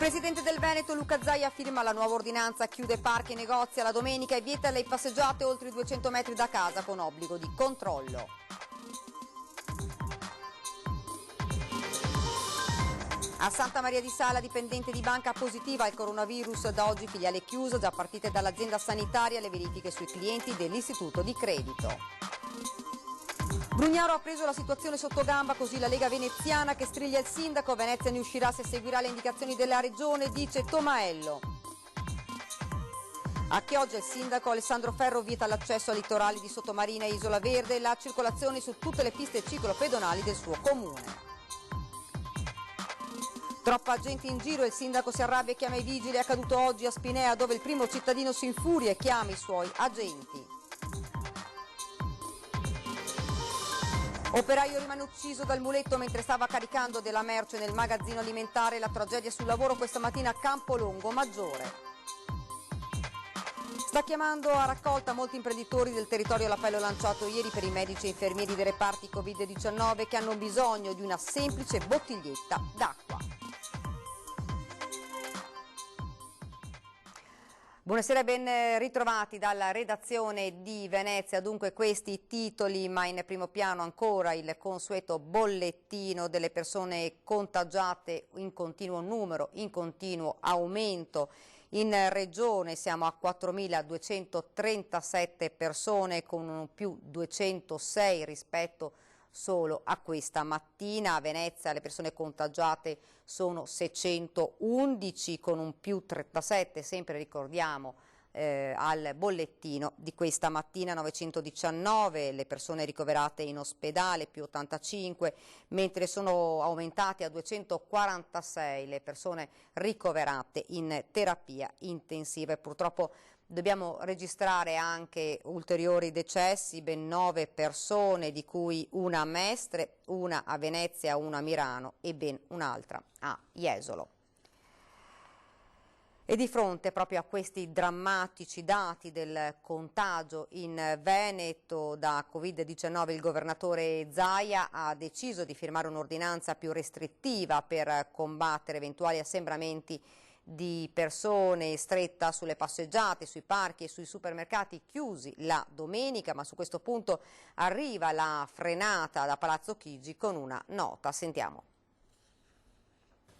Presidente del Veneto Luca Zaia firma la nuova ordinanza, chiude parchi e negozi alla domenica e vieta le passeggiate oltre i 200 metri da casa con obbligo di controllo. A Santa Maria di Sala, dipendente di banca positiva al coronavirus, da oggi filiale chiusa, già partite dall'azienda sanitaria le verifiche sui clienti dell'istituto di credito. Brugnaro ha preso la situazione sotto gamba, così la Lega veneziana che striglia il sindaco. Venezia ne uscirà se seguirà le indicazioni della regione, dice Tomaello. A Chioggia il sindaco Alessandro Ferro vieta l'accesso ai litorali di Sottomarina e Isola Verde e la circolazione su tutte le piste ciclopedonali del suo comune. Troppa gente in giro, il sindaco si arrabbia e chiama i vigili. È accaduto oggi a Spinea, dove il primo cittadino si infuria e chiama i suoi agenti. Operaio rimane ucciso dal muletto mentre stava caricando della merce nel magazzino alimentare. La tragedia sul lavoro questa mattina a Campolongo Maggiore. Sta chiamando a raccolta molti imprenditori del territorio l'appello lanciato ieri per i medici e infermieri dei reparti Covid-19 che hanno bisogno di una semplice bottiglietta d'acqua. Buonasera e ben ritrovati dalla redazione di Venezia. Dunque questi titoli, ma in primo piano ancora il consueto bollettino delle persone contagiate in continuo numero, in continuo aumento. In regione siamo a 4.237 persone con un più 206 rispetto solo a questa mattina. A Venezia le persone contagiate sono 611 con un più 37, sempre ricordiamo al bollettino di questa mattina. 919 le persone ricoverate in ospedale, più 85, mentre sono aumentate a 246 le persone ricoverate in terapia intensiva. E purtroppo dobbiamo registrare anche ulteriori decessi, ben 9 persone, di cui una a Mestre, una a Venezia, una a Mirano e ben un'altra a Jesolo. E di fronte proprio a questi drammatici dati del contagio in Veneto da Covid-19, il governatore Zaia ha deciso di firmare un'ordinanza più restrittiva per combattere eventuali assembramenti di persone, stretta sulle passeggiate, sui parchi e sui supermercati chiusi la domenica, ma su questo punto arriva la frenata da Palazzo Chigi con una nota. Sentiamo.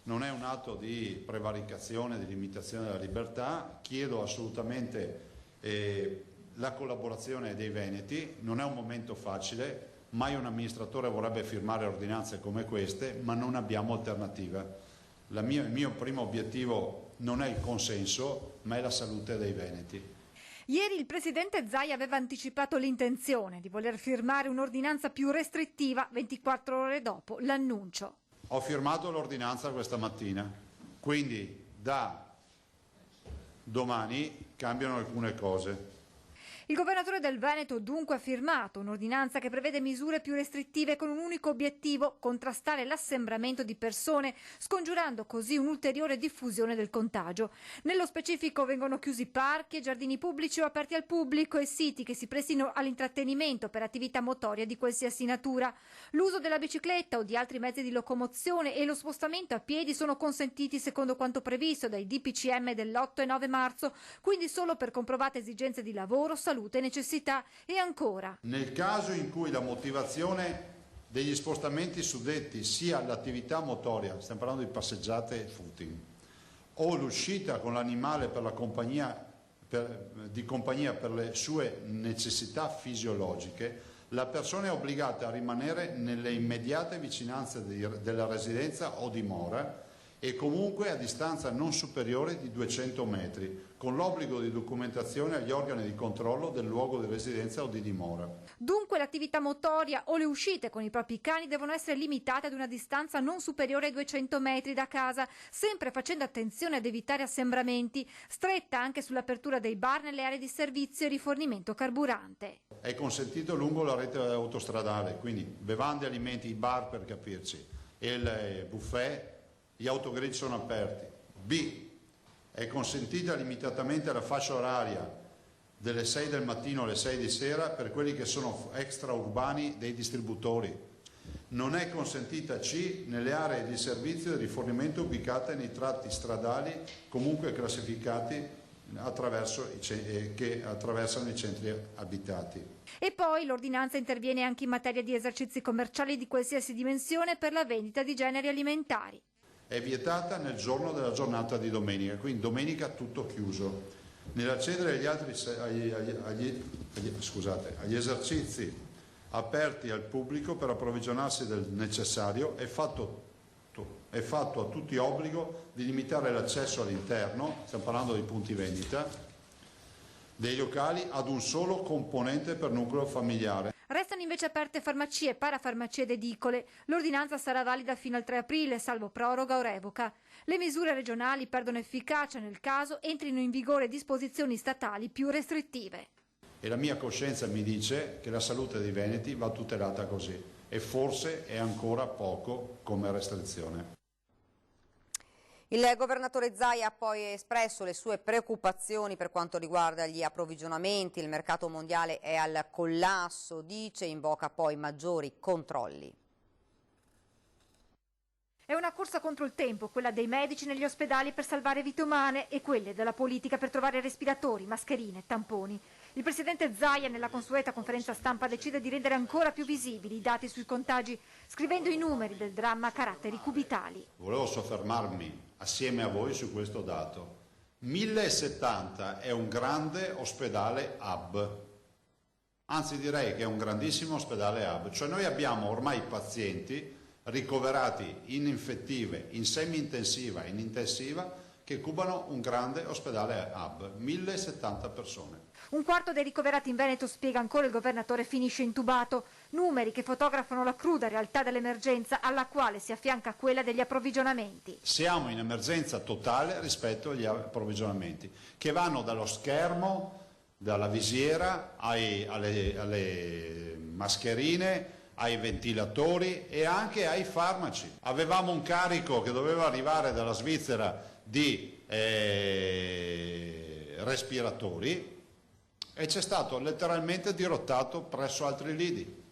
Non è un atto di prevaricazione, di limitazione della libertà, chiedo assolutamente la collaborazione dei veneti, non è un momento facile, mai un amministratore vorrebbe firmare ordinanze come queste, ma non abbiamo alternativa. Il mio primo obiettivo non è il consenso, ma è la salute dei veneti. Ieri il presidente Zaia aveva anticipato l'intenzione di voler firmare un'ordinanza più restrittiva 24 ore dopo l'annuncio. Ho firmato l'ordinanza questa mattina, quindi da domani cambiano alcune cose. Il governatore del Veneto dunque ha firmato un'ordinanza che prevede misure più restrittive con un unico obiettivo: contrastare l'assembramento di persone, scongiurando così un'ulteriore diffusione del contagio. Nello specifico vengono chiusi parchi e giardini pubblici o aperti al pubblico e siti che si prestino all'intrattenimento per attività motoria di qualsiasi natura. L'uso della bicicletta o di altri mezzi di locomozione e lo spostamento a piedi sono consentiti secondo quanto previsto dai DPCM dell'8 e 9 marzo, quindi solo per comprovate esigenze di lavoro, salute e necessità. E ancora, nel caso in cui la motivazione degli spostamenti suddetti sia l'attività motoria, stiamo parlando di passeggiate e footing, o l'uscita con l'animale per la compagnia per le sue necessità fisiologiche, la persona è obbligata a rimanere nelle immediate vicinanze della residenza o dimora e comunque a distanza non superiore di 200 metri, con l'obbligo di documentazione agli organi di controllo del luogo di residenza o di dimora. Dunque l'attività motoria o le uscite con i propri cani devono essere limitate ad una distanza non superiore ai 200 metri da casa, sempre facendo attenzione ad evitare assembramenti, stretta anche sull'apertura dei bar nelle aree di servizio e rifornimento carburante. È consentito lungo la rete autostradale, quindi bevande, alimenti, i bar per capirci, e il buffet, gli autogrill sono aperti. B. È consentita limitatamente la fascia oraria delle 6 del mattino alle 6 di sera per quelli che sono extraurbani dei distributori. Non è consentita C nelle aree di servizio e rifornimento ubicate nei tratti stradali comunque classificati che attraversano i centri abitati. E poi l'ordinanza interviene anche in materia di esercizi commerciali di qualsiasi dimensione per la vendita di generi alimentari. È vietata nel giorno della giornata di domenica, quindi domenica tutto chiuso. Nell'accedere agli esercizi aperti al pubblico per approvvigionarsi del necessario è fatto a tutti obbligo di limitare l'accesso all'interno, stiamo parlando dei punti vendita, dei locali ad un solo componente per nucleo familiare. Restano invece aperte farmacie, parafarmacie ed edicole. L'ordinanza sarà valida fino al 3 aprile, salvo proroga o revoca. Le misure regionali perdono efficacia nel caso entrino in vigore disposizioni statali più restrittive. E la mia coscienza mi dice che la salute dei veneti va tutelata così e forse è ancora poco come restrizione. Il governatore Zaia ha poi espresso le sue preoccupazioni per quanto riguarda gli approvvigionamenti. Il mercato mondiale è al collasso, dice, invoca poi maggiori controlli. È una corsa contro il tempo, quella dei medici negli ospedali per salvare vite umane e quelle della politica per trovare respiratori, mascherine, tamponi. Il presidente Zaia nella consueta conferenza stampa decide di rendere ancora più visibili i dati sui contagi, scrivendo i numeri del dramma a caratteri cubitali. Volevo soffermarmi assieme a voi su questo dato. 1070 è un grande ospedale hub, anzi direi che è un grandissimo ospedale hub, cioè noi abbiamo ormai pazienti ricoverati in infettive, in semi-intensiva e in intensiva che cubano un grande ospedale hub, 1070 persone. Un quarto dei ricoverati in Veneto, spiega ancora il governatore, finisce intubato. Numeri che fotografano la cruda realtà dell'emergenza alla quale si affianca quella degli approvvigionamenti. Siamo in emergenza totale rispetto agli approvvigionamenti, che vanno dallo schermo, dalla visiera, alle mascherine, ai ventilatori e anche ai farmaci. Avevamo un carico che doveva arrivare dalla Svizzera di respiratori e c'è stato letteralmente dirottato presso altri lidi.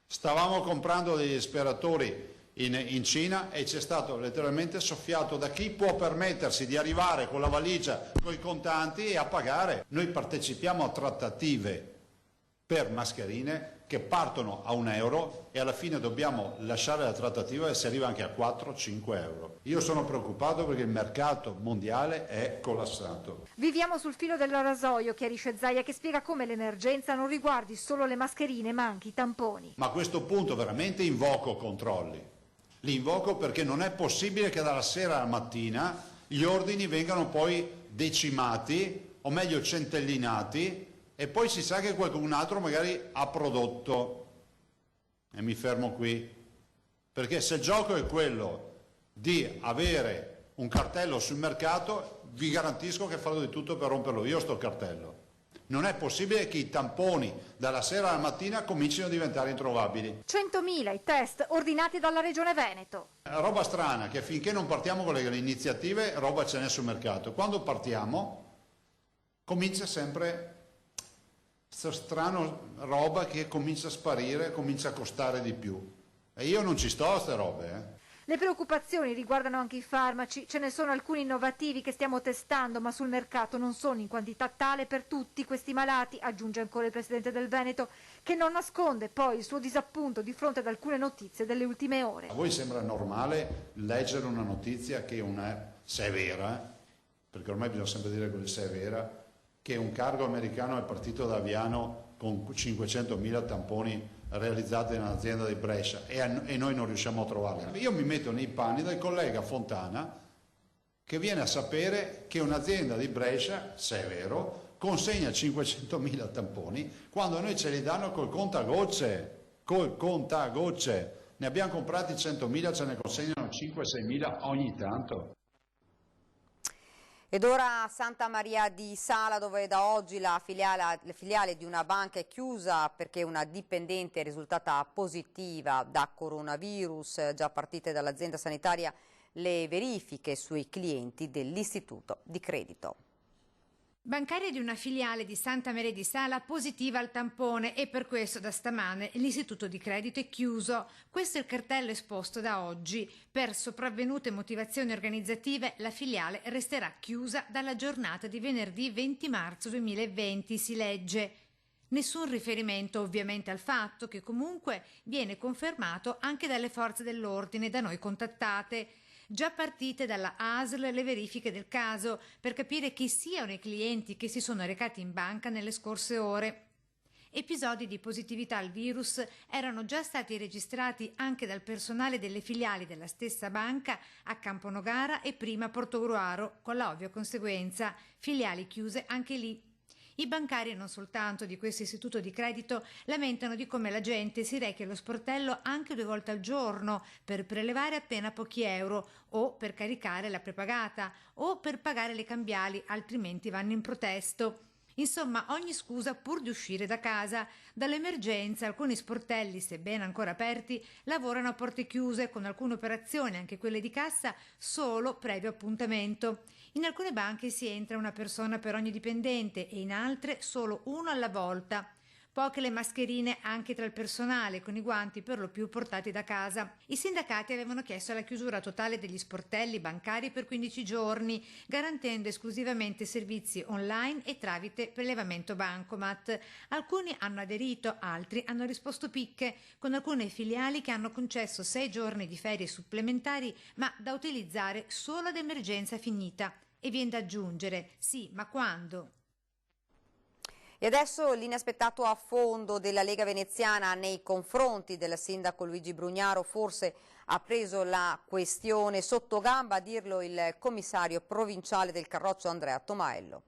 Stavamo comprando degli respiratori in Cina e c'è stato letteralmente soffiato da chi può permettersi di arrivare con la valigia, con i contanti e a pagare. Noi partecipiamo a trattative per mascherine che partono a €1 e alla fine dobbiamo lasciare la trattativa e si arriva anche a 4-5 euro. Io sono preoccupato perché il mercato mondiale è collassato. Viviamo sul filo del rasoio, chiarisce Zaia, che spiega come l'emergenza non riguardi solo le mascherine ma anche i tamponi. Ma a questo punto veramente invoco controlli. Li invoco perché non è possibile che dalla sera alla mattina gli ordini vengano poi decimati, o meglio centellinati, e poi si sa che qualcun altro magari ha prodotto. E mi fermo qui, perché se il gioco è quello di avere un cartello sul mercato, vi garantisco che farò di tutto per romperlo io sto cartello. Non è possibile che i tamponi dalla sera alla mattina comincino a diventare introvabili. 100.000 i test ordinati dalla Regione Veneto. Roba strana, che finché non partiamo con le iniziative, roba ce n'è sul mercato. Quando partiamo, comincia sempre questa strana roba che comincia a sparire, comincia a costare di più. E io non ci sto a queste robe, Le preoccupazioni riguardano anche i farmaci, ce ne sono alcuni innovativi che stiamo testando ma sul mercato non sono in quantità tale per tutti questi malati, aggiunge ancora il presidente del Veneto, che non nasconde poi il suo disappunto di fronte ad alcune notizie delle ultime ore. A voi sembra normale leggere una notizia che se è vera, perché ormai bisogna sempre dire che se è vera, che un cargo americano è partito da Aviano con 500.000 tamponi realizzati in un'azienda di Brescia e noi non riusciamo a trovarli. Io mi metto nei panni del collega Fontana che viene a sapere che un'azienda di Brescia, se è vero, consegna 500.000 tamponi quando noi ce li danno col contagocce. Ne abbiamo comprati 100.000, ce ne consegnano 5-6.000 ogni tanto. Ed ora Santa Maria di Sala, dove da oggi la filiale di una banca è chiusa perché una dipendente è risultata positiva da coronavirus. Già partite dall'azienda sanitaria le verifiche sui clienti dell'istituto di credito. Bancaria di una filiale di Santa Maria di Sala positiva al tampone e per questo da stamane l'istituto di credito è chiuso. Questo è il cartello esposto da oggi. Per sopravvenute motivazioni organizzative la filiale resterà chiusa dalla giornata di venerdì 20 marzo 2020, si legge. Nessun riferimento ovviamente al fatto che comunque viene confermato anche dalle forze dell'ordine da noi contattate. Già partite dalla ASL le verifiche del caso per capire chi siano i clienti che si sono recati in banca nelle scorse ore. Episodi di positività al virus erano già stati registrati anche dal personale delle filiali della stessa banca a Camponogara e prima a Portogruaro, con la ovvia conseguenza, filiali chiuse anche lì. I bancari, non soltanto di questo istituto di credito, lamentano di come la gente si rechi allo sportello anche 2 volte al giorno per prelevare appena pochi euro o per caricare la prepagata o per pagare le cambiali, altrimenti vanno in protesto. Insomma, ogni scusa pur di uscire da casa. Dall'emergenza alcuni sportelli, sebbene ancora aperti, lavorano a porte chiuse con alcune operazioni, anche quelle di cassa, solo previo appuntamento. In alcune banche si entra una persona per ogni dipendente e in altre solo uno alla volta. Poche le mascherine anche tra il personale, con i guanti per lo più portati da casa. I sindacati avevano chiesto la chiusura totale degli sportelli bancari per 15 giorni, garantendo esclusivamente servizi online e tramite prelevamento bancomat. Alcuni hanno aderito, altri hanno risposto picche, con alcune filiali che hanno concesso 6 giorni di ferie supplementari, ma da utilizzare solo ad emergenza finita. E viene da aggiungere, sì, ma quando? E adesso l'inaspettato affondo della Lega Veneziana nei confronti del sindaco Luigi Brugnaro forse ha preso la questione sotto gamba, a dirlo il commissario provinciale del Carroccio Andrea Tomaello.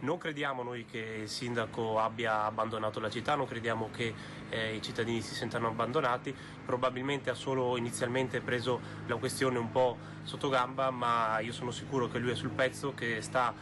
Non crediamo noi che il sindaco abbia abbandonato la città, non crediamo che i cittadini si sentano abbandonati, probabilmente ha solo inizialmente preso la questione un po' sotto gamba, ma io sono sicuro che lui è sul pezzo, che sta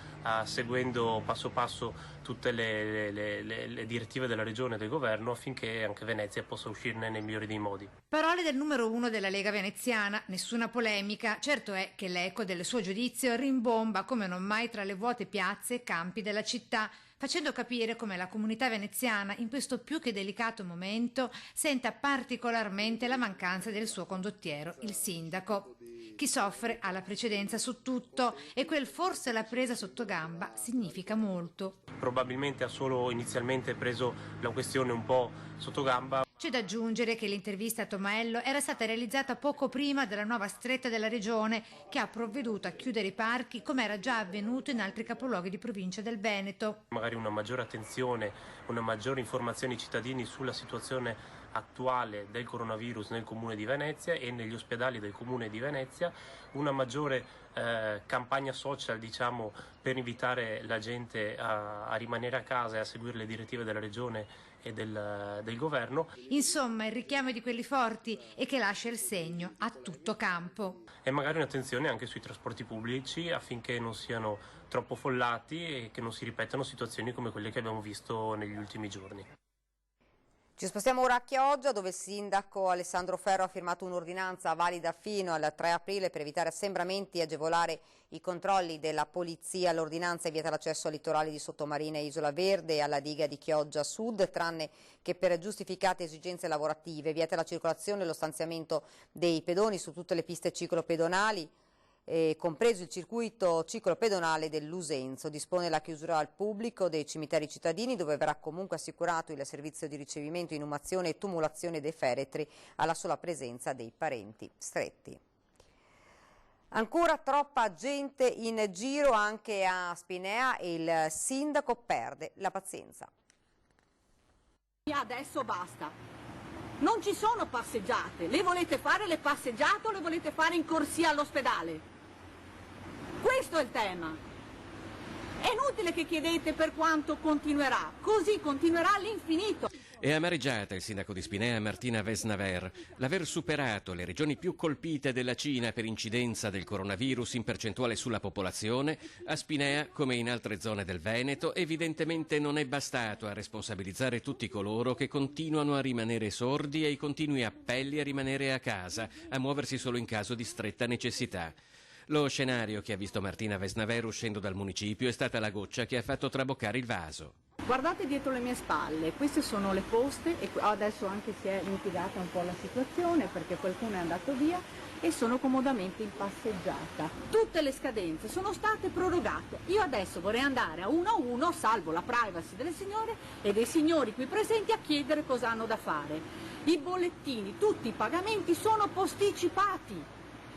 seguendo passo passo tutte le direttive della regione e del governo affinché anche Venezia possa uscirne nel migliore dei modi. Parole del numero 1 della Lega Veneziana, nessuna polemica, certo è che l'eco del suo giudizio rimbomba come non mai tra le vuote piazze e campi della città, facendo capire come la comunità veneziana in questo più che delicato momento senta particolarmente la mancanza del suo condottiero, il sindaco. Chi soffre ha la precedenza su tutto e quel forse l'ha presa sotto gamba significa molto. Probabilmente ha solo inizialmente preso la questione un po' sotto gamba. C'è da aggiungere che l'intervista a Tomaello era stata realizzata poco prima della nuova stretta della regione che ha provveduto a chiudere i parchi come era già avvenuto in altri capoluoghi di provincia del Veneto. Magari una maggiore attenzione, una maggiore informazione ai cittadini sulla situazione attuale del coronavirus nel comune di Venezia e negli ospedali del comune di Venezia, una maggiore campagna social, diciamo, per invitare la gente a rimanere a casa e a seguire le direttive della regione e del governo. Insomma, il richiamo di quelli forti e che lascia il segno a tutto campo. E magari un'attenzione anche sui trasporti pubblici affinché non siano troppo follati e che non si ripetano situazioni come quelle che abbiamo visto negli ultimi giorni. Ci spostiamo ora a Chioggia, dove il sindaco Alessandro Ferro ha firmato un'ordinanza valida fino al 3 aprile per evitare assembramenti e agevolare i controlli della polizia. L'ordinanza è vieta l'accesso ai litorali di Sottomarina e Isola Verde e alla diga di Chioggia Sud, tranne che per giustificate esigenze lavorative. Vieta la circolazione e lo stanziamento dei pedoni su tutte le piste ciclopedonali, compreso il circuito ciclopedonale del Lusenzo. Dispone la chiusura al pubblico dei cimiteri cittadini, dove verrà comunque assicurato il servizio di ricevimento, inumazione e tumulazione dei feretri alla sola presenza dei parenti stretti. Ancora troppa gente in giro anche a Spinea e il sindaco perde la pazienza. Adesso basta. Non ci sono passeggiate. Le volete fare le passeggiate o le volete fare in corsia all'ospedale? Questo è il tema. È inutile che chiedete per quanto continuerà, così continuerà all'infinito. È amareggiata il sindaco di Spinea, Martina Vesnaver, l'aver superato le regioni più colpite della Cina per incidenza del coronavirus in percentuale sulla popolazione. A Spinea, come in altre zone del Veneto, evidentemente non è bastato a responsabilizzare tutti coloro che continuano a rimanere sordi ai continui appelli a rimanere a casa, a muoversi solo in caso di stretta necessità. Lo scenario che ha visto Martina Vesnaver uscendo dal municipio è stata la goccia che ha fatto traboccare il vaso. Guardate dietro le mie spalle, queste sono le poste e adesso anche si è mitigata un po' la situazione perché qualcuno è andato via e sono comodamente in passeggiata. Tutte le scadenze sono state prorogate. Io adesso vorrei andare a uno, salvo la privacy delle signore e dei signori qui presenti, a chiedere cosa hanno da fare. I bollettini, tutti i pagamenti sono posticipati.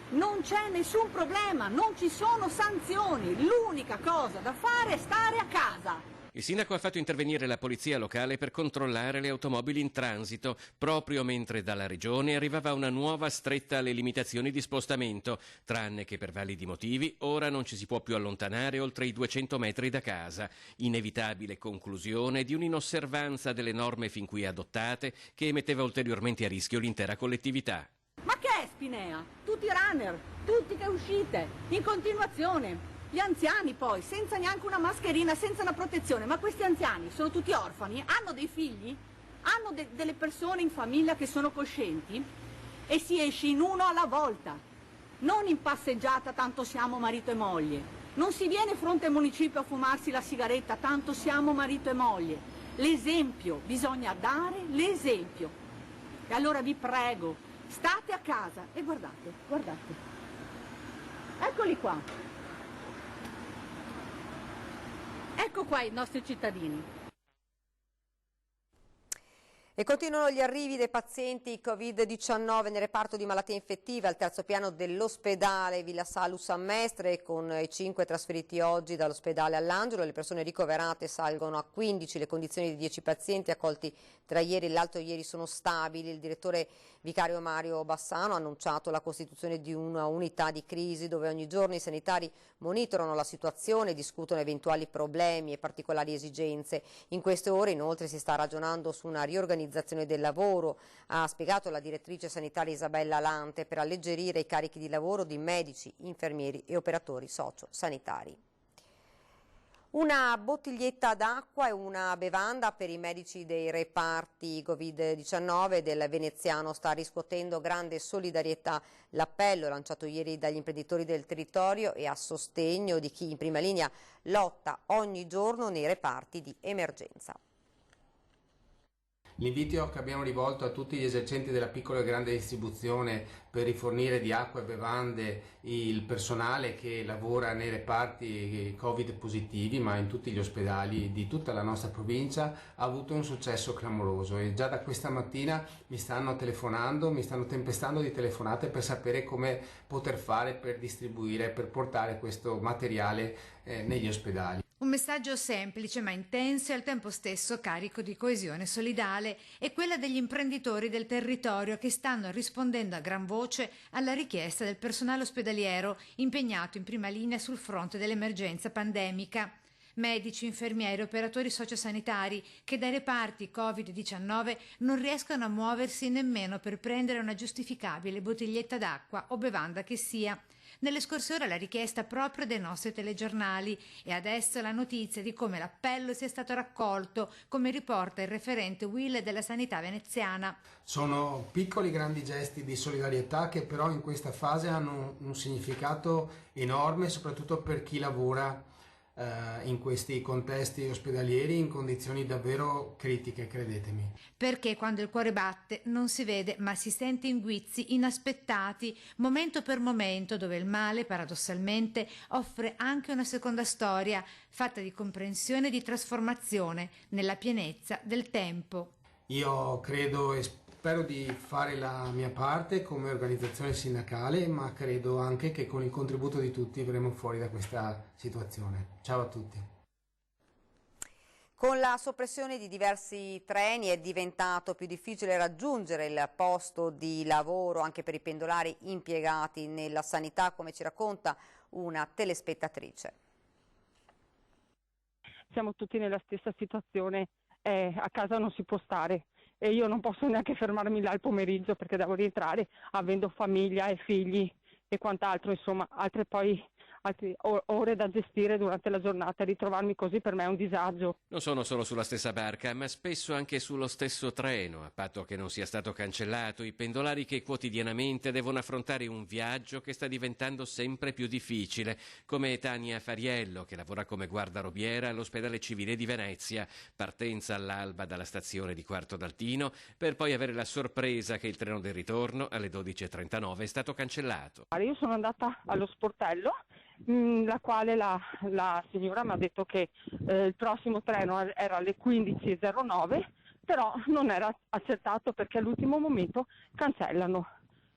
Non c'è nessun problema, non ci sono sanzioni. L'unica cosa da fare è stare a casa. Il sindaco ha fatto intervenire la polizia locale per controllare le automobili in transito, proprio mentre dalla regione arrivava una nuova stretta alle limitazioni di spostamento, tranne che per validi motivi ora non ci si può più allontanare oltre i 200 metri da casa. Inevitabile conclusione di un'inosservanza delle norme fin qui adottate che metteva ulteriormente a rischio l'intera collettività. Ma che è Spinea? Tutti runner, tutti che uscite, in continuazione. Gli anziani poi, senza neanche una mascherina, senza una protezione, ma questi anziani sono tutti orfani, hanno dei figli, hanno delle persone in famiglia che sono coscienti e si esce in uno alla volta, non in passeggiata tanto siamo marito e moglie, non si viene fronte al municipio a fumarsi la sigaretta tanto siamo marito e moglie, l'esempio, bisogna dare l'esempio. E allora vi prego, state a casa e guardate, guardate, eccoli qua. Ecco qua i nostri cittadini. E continuano gli arrivi dei pazienti Covid-19 nel reparto di malattie infettive al terzo piano dell'ospedale Villa Salus San Mestre, con i 5 trasferiti oggi dall'ospedale all'Angelo. Le persone ricoverate salgono a 15, le condizioni di 10 pazienti accolti tra ieri e l'altro ieri sono stabili. Il direttore vicario Mario Bassano ha annunciato la costituzione di una unità di crisi dove ogni giorno i sanitari monitorano la situazione, discutono eventuali problemi e particolari esigenze. In queste ore inoltre si sta ragionando su una riorganizzazione del lavoro, ha spiegato la direttrice sanitaria Isabella Lante, per alleggerire i carichi di lavoro di medici, infermieri e operatori socio-sanitari. Una bottiglietta d'acqua e una bevanda per i medici dei reparti Covid-19 del Veneziano sta riscuotendo grande solidarietà. L'appello lanciato ieri dagli imprenditori del territorio è a sostegno di chi in prima linea lotta ogni giorno nei reparti di emergenza. L'invito che abbiamo rivolto a tutti gli esercenti della piccola e grande distribuzione per rifornire di acqua e bevande il personale che lavora nei reparti Covid positivi, ma in tutti gli ospedali di tutta la nostra provincia, ha avuto un successo clamoroso e già da questa mattina mi stanno telefonando, mi stanno tempestando di telefonate per sapere come poter fare per distribuire, per portare questo materiale negli ospedali. Un messaggio semplice ma intenso e al tempo stesso carico di coesione solidale è quella degli imprenditori del territorio che stanno rispondendo a gran voce alla richiesta del personale ospedaliero impegnato in prima linea sul fronte dell'emergenza pandemica. Medici, infermieri, operatori sociosanitari che dai reparti Covid-19 non riescono a muoversi nemmeno per prendere una giustificabile bottiglietta d'acqua o bevanda che sia. Nelle scorse ore la richiesta proprio dei nostri telegiornali e adesso la notizia di come l'appello sia stato raccolto, come riporta il referente Will della sanità veneziana. Sono piccoli grandi gesti di solidarietà che però in questa fase hanno un significato enorme, soprattutto per chi lavora in questi contesti ospedalieri in condizioni davvero critiche, credetemi. Perché quando il cuore batte non si vede ma si sente in guizzi inaspettati, momento per momento, dove il male paradossalmente offre anche una seconda storia fatta di comprensione e di trasformazione nella pienezza del tempo. Io credo e spero di fare la mia parte come organizzazione sindacale, ma credo anche che con il contributo di tutti verremo fuori da questa situazione. Ciao a tutti. Con la soppressione di diversi treni è diventato più difficile raggiungere il posto di lavoro anche per i pendolari impiegati nella sanità, come ci racconta una telespettatrice. Siamo tutti nella stessa situazione, a casa non si può stare. E io non posso neanche fermarmi là il pomeriggio perché devo rientrare avendo famiglia e figli e quant'altro, insomma, altre altre ore da gestire durante la giornata, ritrovarmi così per me è un disagio. Non sono solo sulla stessa barca, ma spesso anche sullo stesso treno, a patto che non sia stato cancellato, i pendolari che quotidianamente devono affrontare un viaggio che sta diventando sempre più difficile, come Tania Fariello, che lavora come guardarobiera all'ospedale civile di Venezia, partenza all'alba dalla stazione di Quarto d'Altino, per poi avere la sorpresa che il treno del ritorno alle 12:39 è stato cancellato. Io sono andata allo sportello, la quale la signora mi ha detto che il prossimo treno era alle 15:09, però non era accettato perché all'ultimo momento cancellano.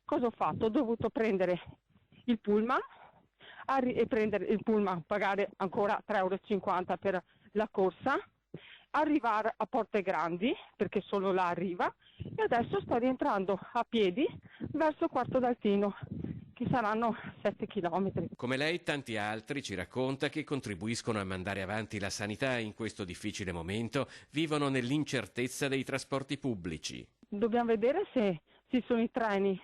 Cosa ho fatto? Ho dovuto prendere il pullman pagare ancora 3,50 € per la corsa, arrivare a Porte Grandi perché solo là arriva, e adesso sto rientrando a piedi verso Quarto d'Altino, che saranno 7 chilometri. Come lei, tanti altri, ci racconta che contribuiscono a mandare avanti la sanità in questo difficile momento, vivono nell'incertezza dei trasporti pubblici. Dobbiamo vedere se ci sono i treni,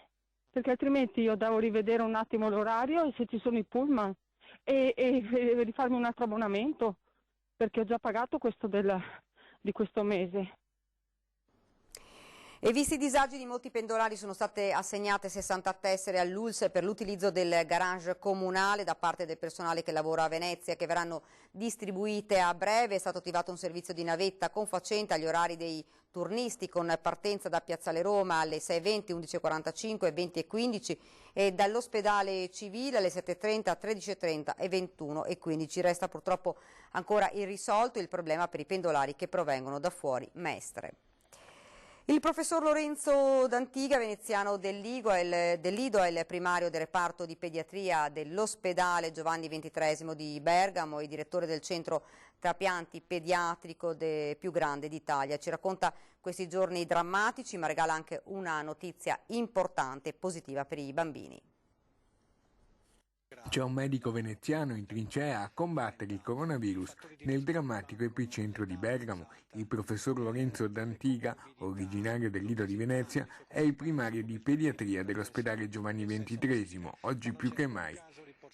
perché altrimenti io devo rivedere un attimo l'orario e se ci sono i pullman e rifarmi un altro abbonamento, perché ho già pagato questo di questo mese. E visti i disagi di molti pendolari, sono state assegnate 60 tessere all'ULSS per l'utilizzo del garage comunale da parte del personale che lavora a Venezia, che verranno distribuite a breve. È stato attivato un servizio di navetta confacente agli orari dei turnisti, con partenza da Piazzale Roma alle 6:20, 11:45 e 20:15 e dall'ospedale civile alle 7:30, 13:30 e 21:15. Resta purtroppo ancora irrisolto il problema per i pendolari che provengono da fuori Mestre. Il professor Lorenzo D'Antiga, veneziano del Lido, è il primario del reparto di pediatria dell'ospedale Giovanni XXIII di Bergamo e direttore del centro trapianti pediatrico più grande d'Italia. Ci racconta questi giorni drammatici, ma regala anche una notizia importante e positiva per i bambini. C'è un medico veneziano in trincea a combattere il coronavirus nel drammatico epicentro di Bergamo. Il professor Lorenzo D'Antiga, originario del Lido di Venezia, è il primario di pediatria dell'ospedale Giovanni XXIII, oggi più che mai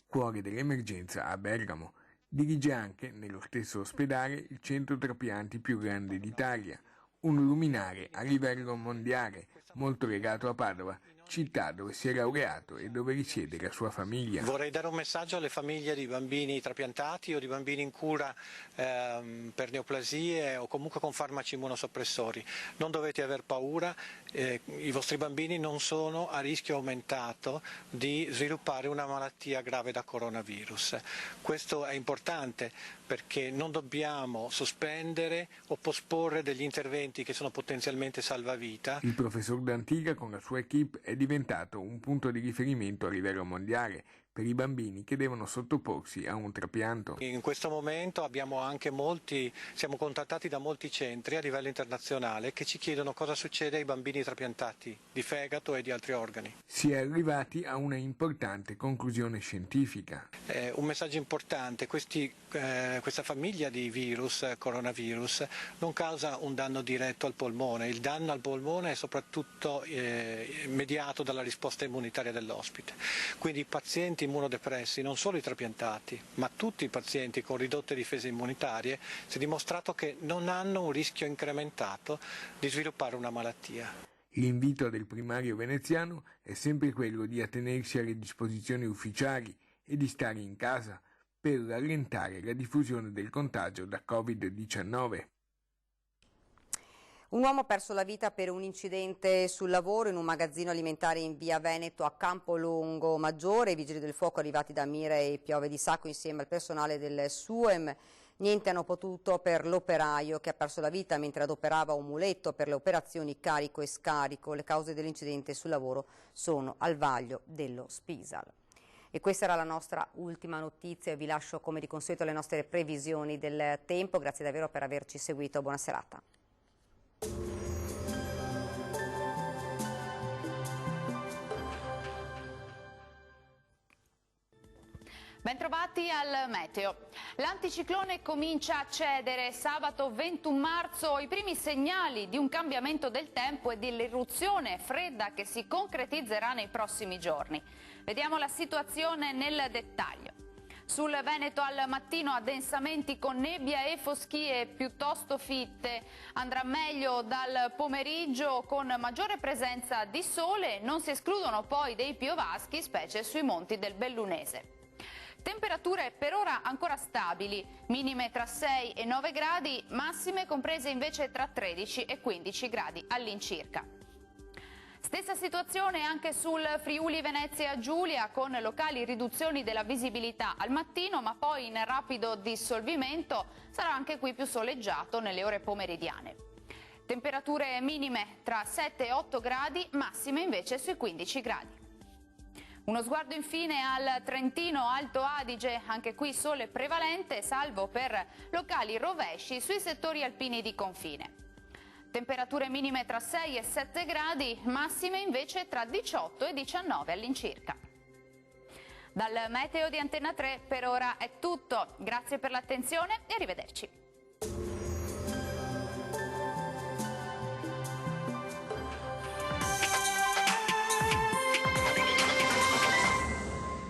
cuore dell'emergenza a Bergamo. Dirige anche, nello stesso ospedale, il centro trapianti più grande d'Italia, un luminare a livello mondiale, molto legato a Padova, città dove si è laureato e dove risiede la sua famiglia. Vorrei dare un messaggio alle famiglie di bambini trapiantati o di bambini in cura per neoplasie o comunque con farmaci immunosoppressori. Non dovete aver paura, i vostri bambini non sono a rischio aumentato di sviluppare una malattia grave da coronavirus. Questo è importante perché non dobbiamo sospendere o posporre degli interventi che sono potenzialmente salvavita. Il professor D'Antiga con la sua equipe è diventato un punto di riferimento a livello mondiale per i bambini che devono sottoporsi a un trapianto. In questo momento siamo contattati da molti centri a livello internazionale che ci chiedono cosa succede ai bambini trapiantati di fegato e di altri organi. Si è arrivati a una importante conclusione scientifica. Un messaggio importante, questa famiglia di virus, coronavirus, non causa un danno diretto al polmone. Il danno al polmone è soprattutto mediato dalla risposta immunitaria dell'ospite. Quindi i pazienti immunodepressi, non solo i trapiantati, ma tutti i pazienti con ridotte difese immunitarie, si è dimostrato che non hanno un rischio incrementato di sviluppare una malattia. L'invito del primario veneziano è sempre quello di attenersi alle disposizioni ufficiali e di stare in casa per rallentare la diffusione del contagio da Covid-19. Un uomo ha perso la vita per un incidente sul lavoro in un magazzino alimentare in via Veneto a Campolongo Maggiore. I vigili del fuoco arrivati da Mire e Piove di Sacco insieme al personale del SUEM niente hanno potuto per l'operaio che ha perso la vita mentre adoperava un muletto per le operazioni carico e scarico. Le cause dell'incidente sul lavoro sono al vaglio dello Spisal. E questa era la nostra ultima notizia. Vi lascio come di consueto le nostre previsioni del tempo. Grazie davvero per averci seguito. Buona serata. Bentrovati al meteo. L'anticiclone comincia a cedere. Sabato 21 marzo i primi segnali di un cambiamento del tempo e dell'irruzione fredda che si concretizzerà nei prossimi giorni. Vediamo la situazione nel dettaglio. Sul Veneto al mattino addensamenti con nebbia e foschie piuttosto fitte. Andrà meglio dal pomeriggio con maggiore presenza di sole, non si escludono poi dei piovaschi, specie sui monti del Bellunese. Temperature per ora ancora stabili, minime tra 6 e 9 gradi, massime comprese invece tra 13 e 15 gradi all'incirca. Stessa situazione anche sul Friuli Venezia Giulia, con locali riduzioni della visibilità al mattino, ma poi in rapido dissolvimento sarà anche qui più soleggiato nelle ore pomeridiane. Temperature minime tra 7 e 8 gradi, massime invece sui 15 gradi. Uno sguardo infine al Trentino Alto Adige, anche qui sole prevalente, salvo per locali rovesci sui settori alpini di confine. Temperature minime tra 6 e 7 gradi, massime invece tra 18 e 19 all'incirca. Dal meteo di Antenna 3 per ora è tutto, grazie per l'attenzione e arrivederci.